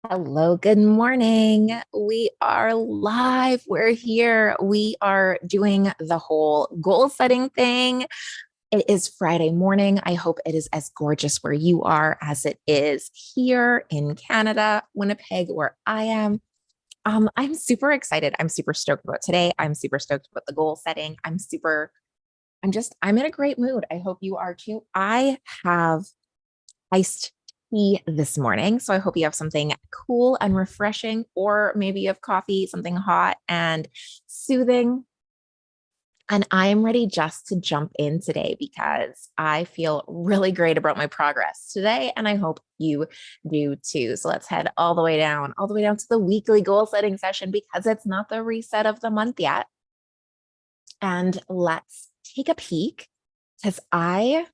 Hello, good morning. We are live. We're here. We are doing the whole goal setting thing. It is Friday morning. I hope it is as gorgeous where you are as it is here in Canada, Winnipeg, where I am. I'm super excited. I'm super stoked about today. I'm super stoked about the goal setting. I'm in a great mood. I hope you are too. I have iced tea this morning. So I hope you have something cool and refreshing, or maybe you have coffee, something hot and soothing. And I am ready just to jump in today because I feel really great about my progress today. And I hope you do too. So let's head all the way down to the weekly goal setting session because it's not the reset of the month yet. And let's take a peek because I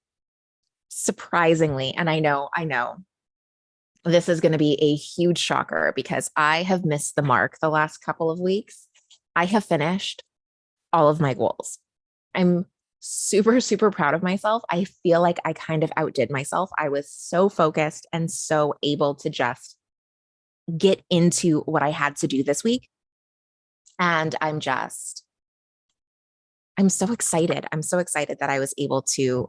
surprisingly, and I know this is going to be a huge shocker because I have missed the mark the last couple of weeks. I have finished all of my goals. I'm super, super proud of myself. I feel like I kind of outdid myself. I was so focused and so able to just get into what I had to do this week. And I'm so excited. I'm so excited that I was able to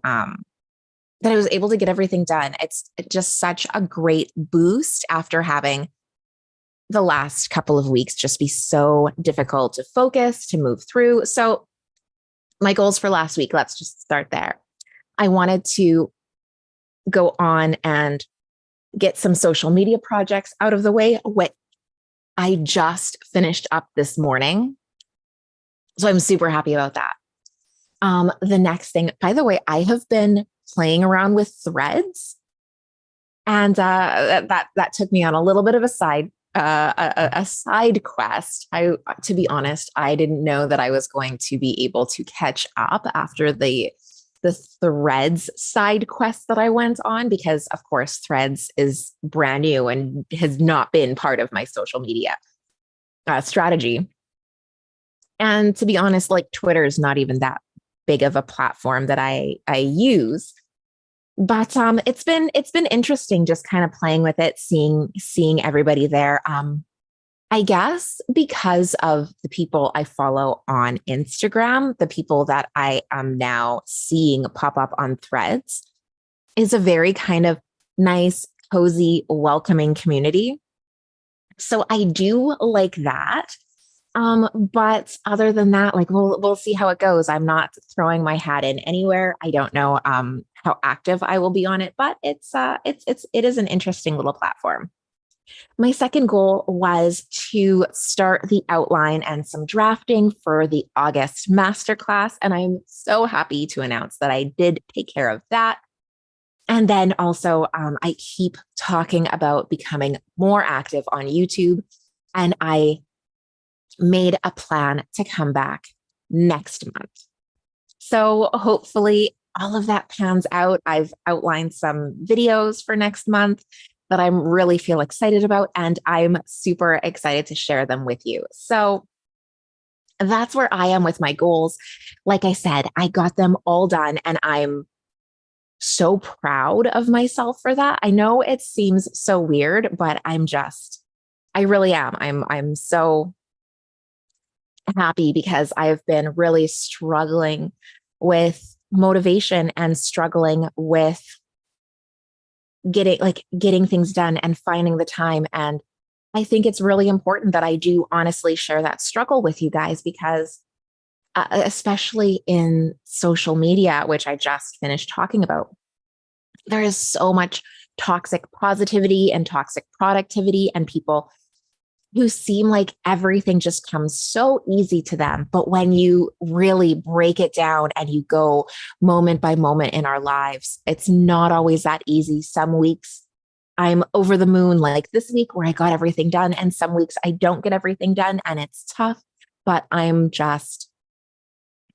get everything done. It's just such a great boost after having the last couple of weeks just be so difficult to focus, to move through. So, my goals for last week, let's just start there. I wanted to go on and get some social media projects out of the way, what I just finished up this morning. So, I'm super happy about that. The next thing, by the way, I have been playing around with Threads, and that took me on a little bit of a side quest. To be honest, I didn't know that I was going to be able to catch up after the Threads side quest that I went on, because of course Threads is brand new and has not been part of my social media strategy. And to be honest, like Twitter is not even that big of a platform that I use. But it's been interesting just kind of playing with it, seeing everybody there. I guess because of the people I follow on Instagram, the people that I am now seeing pop up on Threads is a very kind of nice, cozy, welcoming community. So I do like that. But other than that, like we'll see how it goes. I'm not throwing my hat in anywhere. I don't know how active I will be on it, but it is an interesting little platform. My second goal was to start the outline and some drafting for the August masterclass, and I'm so happy to announce that I did take care of that. And then also, I keep talking about becoming more active on YouTube, and I made a plan to come back next month. So hopefully all of that pans out. I've outlined some videos for next month that I really feel excited about, and I'm super excited to share them with you. So that's where I am with my goals. Like I said, I got them all done, and I'm so proud of myself for that. I know it seems so weird, but I really am. I'm so happy because I've been really struggling with motivation and struggling with getting things done and finding the time. And I think it's really important that I do honestly share that struggle with you guys because especially in social media, which I just finished talking about, there is so much toxic positivity and toxic productivity and people who seem like everything just comes so easy to them. But when you really break it down and you go moment by moment in our lives, it's not always that easy. Some weeks I'm over the moon, like this week where I got everything done, and some weeks I don't get everything done and it's tough. But I'm just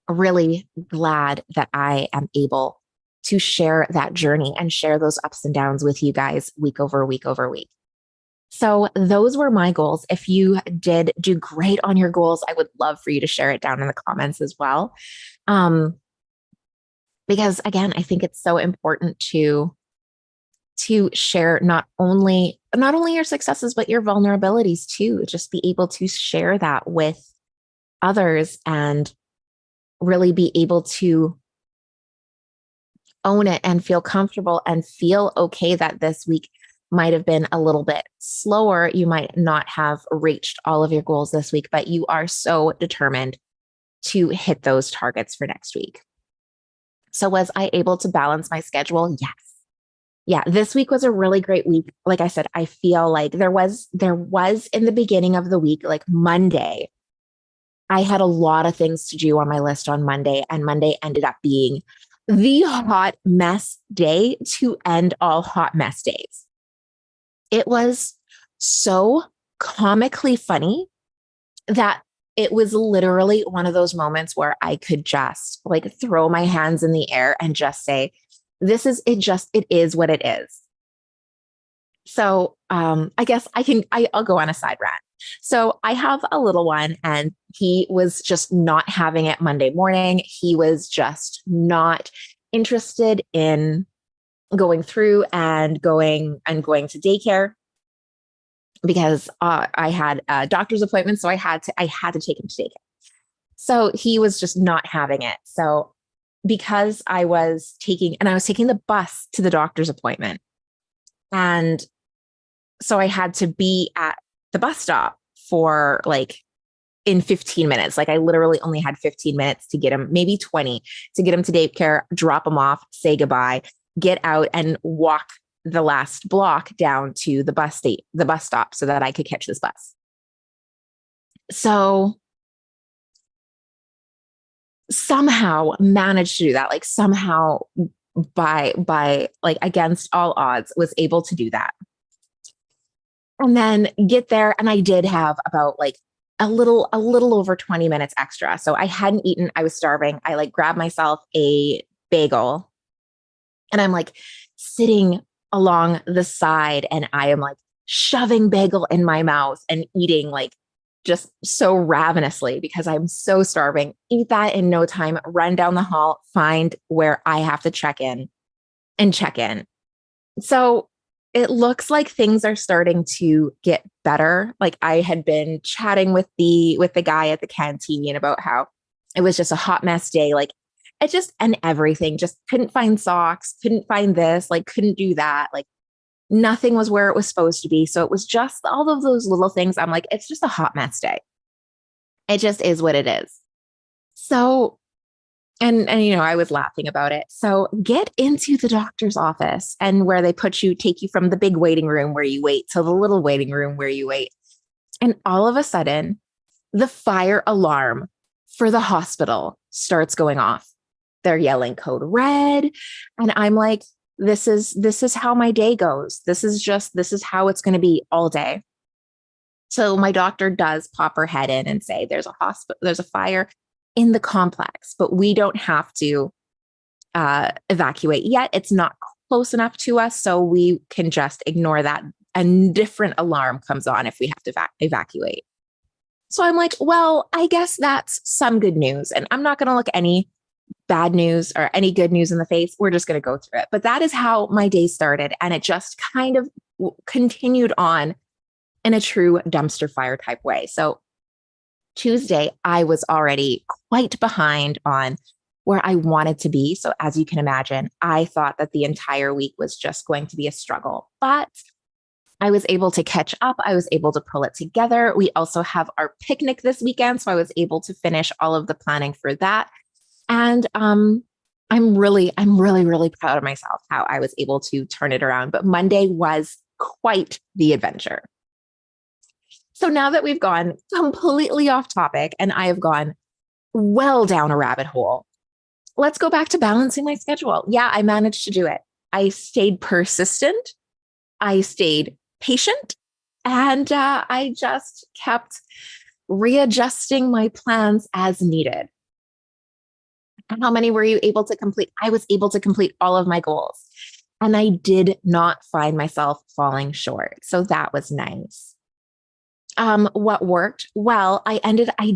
really glad that I am able to share that journey and share those ups and downs with you guys week over week over week. So those were my goals. If you did do great on your goals, I would love for you to share it down in the comments as well. Um, because again, I think it's so important to share not only not only your successes, but your vulnerabilities too. Just be able to share that with others and really be able to own it and feel comfortable and feel okay that this week might have been a little bit slower. You might not have reached all of your goals this week, but you are so determined to hit those targets for next week. So was I able to balance my schedule? Yes. Yeah, this week was a really great week. Like I said, I feel like there was in the beginning of the week, like Monday, I had a lot of things to do on my list on Monday, and Monday ended up being the hot mess day to end all hot mess days. It was so comically funny that it was literally one of those moments where I could just like throw my hands in the air and just say, this is it, just it is what it is. So I guess I'll go on a side rant. So I have a little one and he was just not having it Monday morning. He was just not interested in going through and going to daycare because I had a doctor's appointment. So I had to take him to daycare. So he was just not having it. So because I was taking the bus to the doctor's appointment. And so I had to be at the bus stop for like in 15 minutes. Like I literally only had 15 minutes to get him, maybe 20 to get him to daycare, drop him off, say goodbye, get out and walk the last block down to the bus stop so that I could catch this bus. So somehow managed to do that, like somehow by like against all odds was able to do that. And then get there and I did have about like a little over 20 minutes extra. So I hadn't eaten, I was starving. I like grabbed myself a bagel and I'm like sitting along the side and I am like shoving bagel in my mouth and eating like just so ravenously because I'm so starving. Eat that in no time, run down the hall, find where I have to check in and check in. So it looks like things are starting to get better. Like I had been chatting with the guy at the canteen about how it was just a hot mess day. Like it just and everything just couldn't find socks, couldn't find this, like couldn't do that. Like nothing was where it was supposed to be. So it was just all of those little things. I'm like, it's just a hot mess day. It just is what it is. So and I was laughing about it. So get into the doctor's office and where they take you from the big waiting room where you wait to the little waiting room where you wait. And all of a sudden, the fire alarm for the hospital starts going off. They're yelling code red. And I'm like, this is how my day goes. This is how it's going to be all day. So my doctor does pop her head in and say, there's a fire in the complex, but we don't have to evacuate yet. It's not close enough to us, so we can just ignore that. A different alarm comes on if we have to evacuate. So I'm like, well, I guess that's some good news. And I'm not going to look any bad news or any good news in the face. We're just going to go through it. But that is how my day started. And it just kind of continued on in a true dumpster fire type way. So Tuesday, I was already quite behind on where I wanted to be. So as you can imagine, I thought that the entire week was just going to be a struggle, but I was able to catch up. I was able to pull it together. We also have our picnic this weekend. So I was able to finish all of the planning for that. And I'm really, really proud of myself how I was able to turn it around. But Monday was quite the adventure. So now that we've gone completely off topic and I have gone well down a rabbit hole, let's go back to balancing my schedule. Yeah, I managed to do it. I stayed persistent. I stayed patient. And I just kept readjusting my plans as needed. How many were you able to complete? I was able to complete all of my goals. And I did not find myself falling short. So that was nice. What worked? Well, I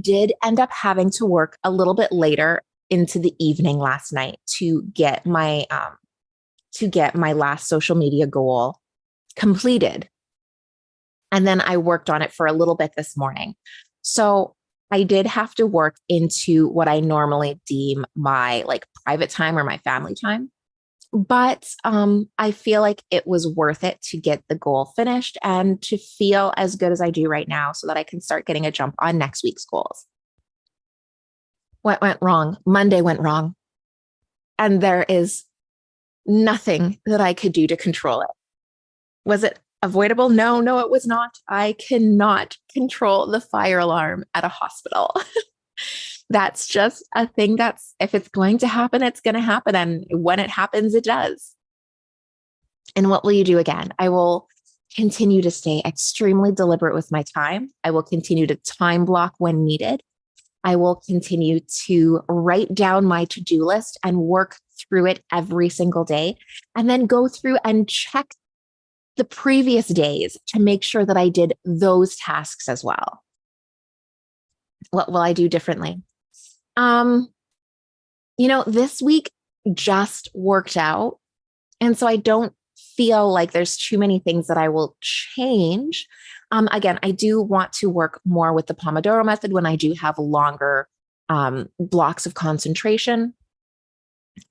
did end up having to work a little bit later into the evening last night to get my last social media goal completed. And then I worked on it for a little bit this morning. So I did have to work into what I normally deem my like private time or my family time. But I feel like it was worth it to get the goal finished and to feel as good as I do right now so that I can start getting a jump on next week's goals. What went wrong? Monday went wrong. And there is nothing that I could do to control it. Was it avoidable? No, no, it was not. I cannot control the fire alarm at a hospital. That's just a thing that's, if it's going to happen, it's going to happen. And when it happens, it does. And what will you do again? I will continue to stay extremely deliberate with my time. I will continue to time block when needed. I will continue to write down my to do list and work through it every single day, and then go through and check the previous days to make sure that I did those tasks as well. What will I do differently? Um, this week just worked out. And so I don't feel like there's too many things that I will change. Again, I do want to work more with the Pomodoro method when I do have longer blocks of concentration.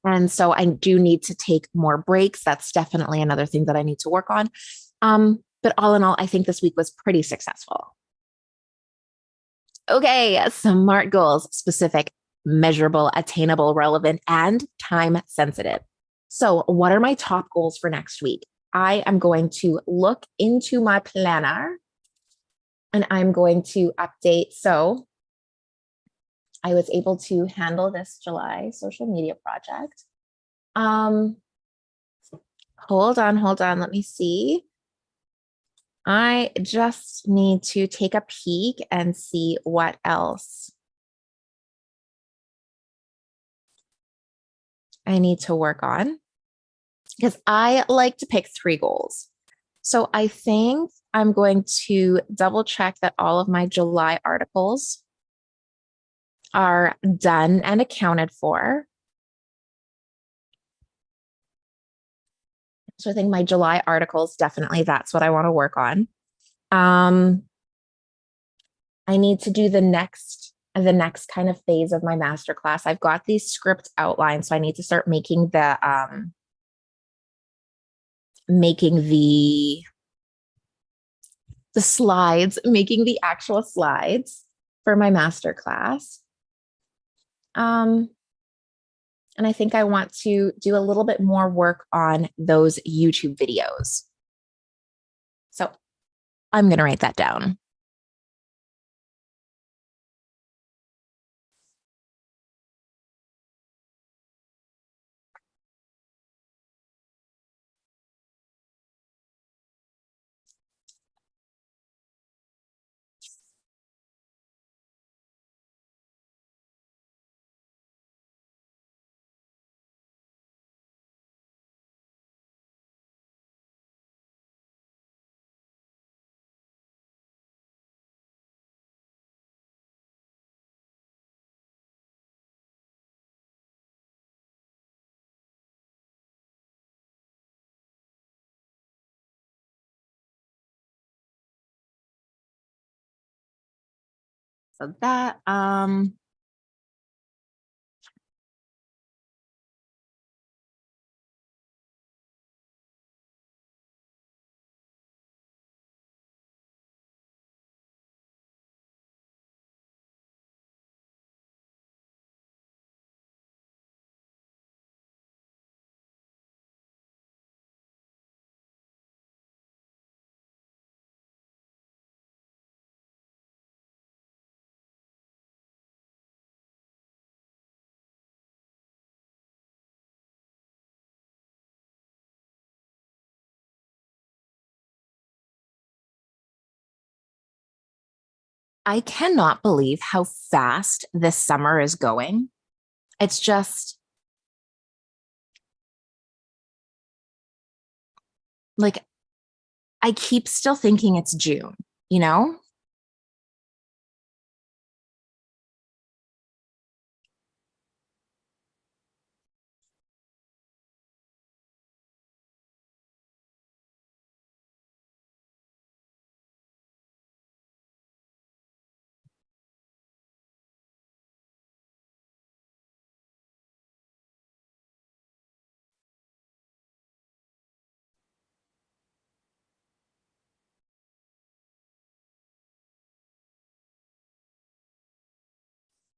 And so I do need to take more breaks. That's definitely another thing that I need to work on. But all in all, I think this week was pretty successful. Okay, SMART goals: specific, measurable, attainable, relevant, and time sensitive. So, what are my top goals for next week? I am going to look into my planner and I'm going to update. So, I was able to handle this July social media project. Um, hold on. Let me see. I just need to take a peek and see what else I need to work on, because I like to pick 3 goals. So I think I'm going to double check that all of my July articles are done and accounted for. So I think my July articles, definitely that's what I want to work on. I need to do the next kind of phase of my masterclass. I've got these scripts outlined, so I need to start making the slides, making the actual slides for my masterclass. And I think I want to do a little bit more work on those YouTube videos. So I'm going to write that down. So that, I cannot believe how fast this summer is going. It's just like, I keep still thinking it's June, you know?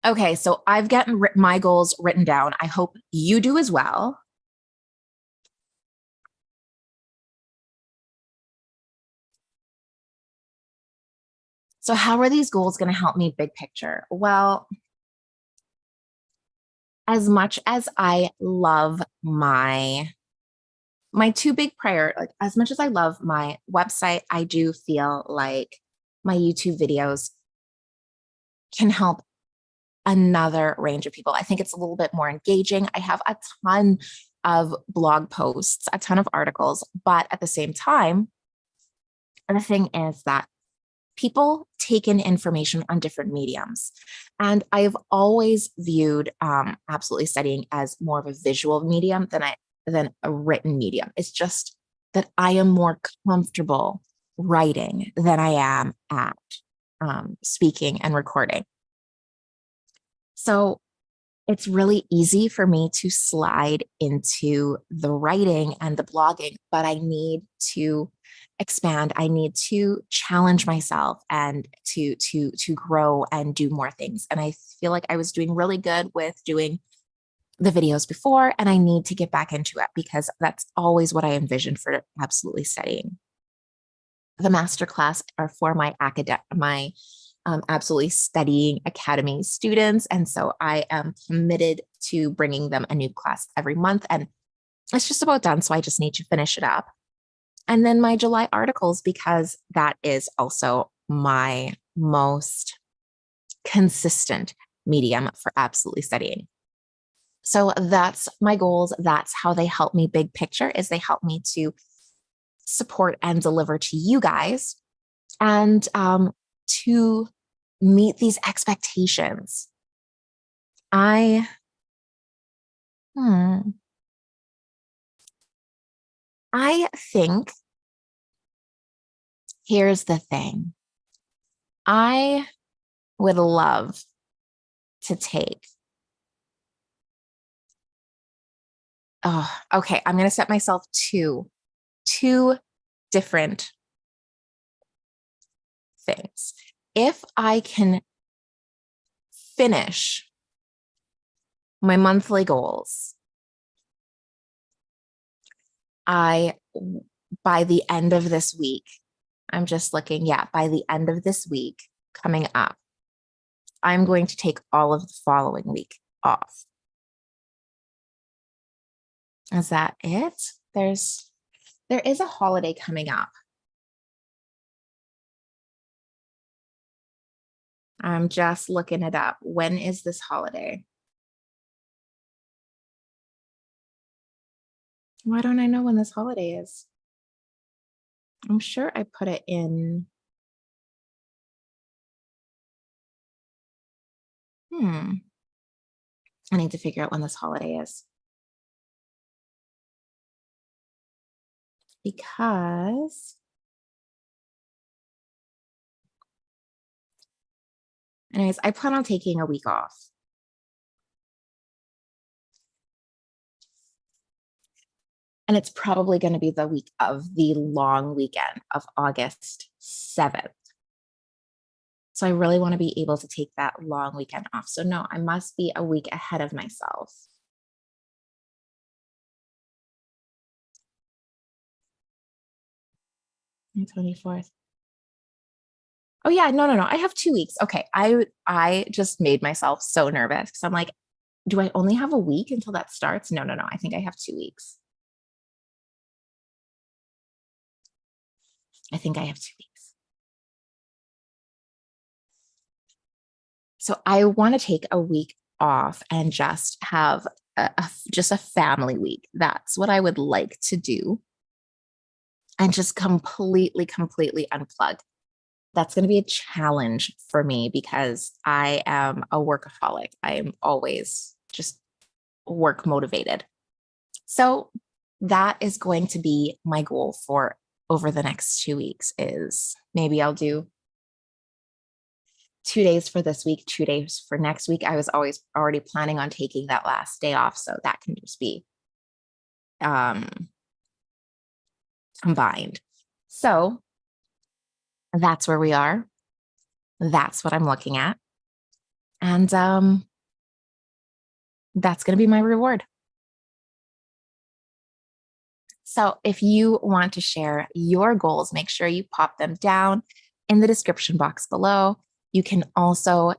Okay, so I've gotten my goals written down. I hope you do as well. So how are these goals going to help me big picture? Well, as much as I love my two big prior, like as much as I love my website, I do feel like my YouTube videos can help another range of people. I think it's a little bit more engaging. I have a ton of blog posts, a ton of articles, but at the same time, the thing is that people take in information on different mediums. And I've always viewed absolutely studying as more of a visual medium than a written medium. It's just that I am more comfortable writing than I am at speaking and recording. So it's really easy for me to slide into the writing and the blogging, but I need to expand. I need to challenge myself and to grow and do more things. And I feel like I was doing really good with doing the videos before, and I need to get back into it because that's always what I envisioned for absolutely studying. The masterclass are for my absolutely studying academy students. And so I am committed to bringing them a new class every month. And it's just about done. So I just need to finish it up. And then my July articles, because that is also my most consistent medium for absolutely studying. So that's my goals. That's how they help me big picture is they help me to support and deliver to you guys and to meet these expectations. I, hmm, I think here's the thing. I would love to take, oh, okay, I'm going to set myself two different things. If I can finish my monthly goals, I, by the end of this week, I'm just looking, yeah, by the end of this week coming up, I'm going to take all of the following week off. Is that it? There is a holiday coming up. I'm just looking it up. When is this holiday? Why don't I know when this holiday is? I'm sure I put it in. I need to figure out when this holiday is. Because, anyways, I plan on taking a week off. And it's probably going to be the week of the long weekend of August 7th. So I really want to be able to take that long weekend off. So no, I must be a week ahead of myself. 24th. Oh yeah, no. I have 2 weeks. Okay. I just made myself so nervous because I'm like, do I only have a week until that starts? No. I think I have 2 weeks. I think I have 2 weeks. So I want to take a week off and just have just a family week. That's what I would like to do. And just completely unplug. That's going to be a challenge for me because I am a workaholic. I am always just work motivated. So that is going to be my goal for over the next 2 weeks is maybe I'll do 2 days for this week, 2 days for next week. I was always already planning on taking that last day off. So that can just be um, combined. So that's where we are. That's what I'm looking at. And that's going to be my reward. So if you want to share your goals, make sure you pop them down in the description box below. You can also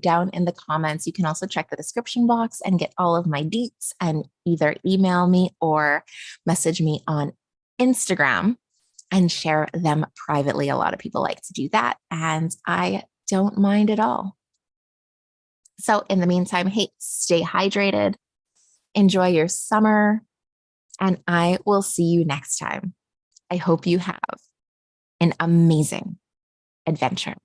down in the comments, you can also check the description box and get all of my deets and either email me or message me on Instagram and share them privately. A lot of people like to do that, and I don't mind at all. So in the meantime, hey, stay hydrated, enjoy your summer, and I will see you next time. I hope you have an amazing adventure.